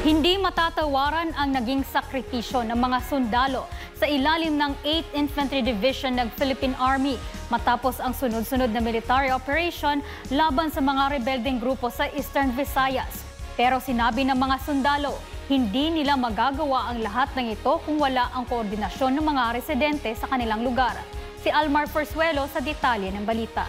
Hindi matatawaran ang naging sakripisyo ng mga sundalo sa ilalim ng 8th Infantry Division ng Philippine Army matapos ang sunod-sunod na military operation laban sa mga rebeldeng grupo sa Eastern Visayas. Pero sinabi ng mga sundalo, hindi nila magagawa ang lahat ng ito kung wala ang koordinasyon ng mga residente sa kanilang lugar. Si Almar Forzuelo sa detalye ng balita.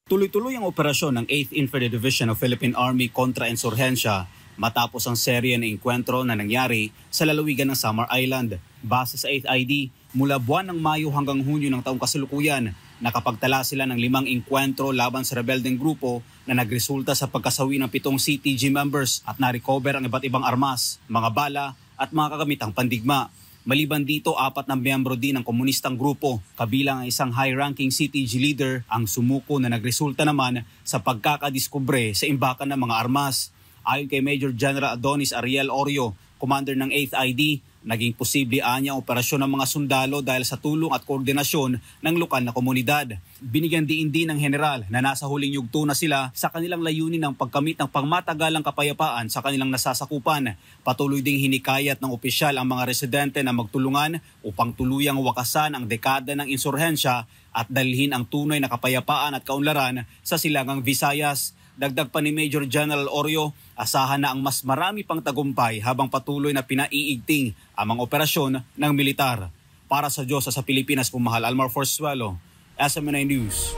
Tuloy-tuloy ang operasyon ng 8th Infantry Division of Philippine Army kontra insurhensya matapos ang serye ng engkwentro na nangyari sa lalawigan ng Samar Island. Base sa 8th ID, mula buwan ng Mayo hanggang Hunyo ng taong kasalukuyan, nakapagtala sila ng 5 engkwentro laban sa rebeldeng grupo na nagresulta sa pagkasawi ng 7 CTG members at na-recover ang iba't ibang armas, mga bala at mga kagamitang pandigma. Maliban dito, 4 na miyembro din ng komunistang grupo, kabilang ang isang high-ranking CTG leader ang sumuko na nagresulta naman sa pagkakadiskubre sa imbakan ng mga armas. Ayon kay Major General Adonis Ariel Orio, commander ng 8th ID, naging posible anya ang operasyon ng mga sundalo dahil sa tulong at koordinasyon ng lokal na komunidad. Binigyan diin din ng general na nasa huling yugto na sila sa kanilang layunin ng pagkamit ng pangmatagalang kapayapaan sa kanilang nasasakupan. Patuloy ding hinikayat ng opisyal ang mga residente na magtulungan upang tuluyang wakasan ang dekada ng insurhensya at dalhin ang tunay na kapayapaan at kaunlaran sa silangang Visayas. Dagdag pa ni Major General Orio, asahan na ang mas marami pang tagumpay habang patuloy na pinaiigting ang mga operasyon ng militar. Para sa Diyos sa Pilipinas, pumahal Almar Forzuelo, SMNI News.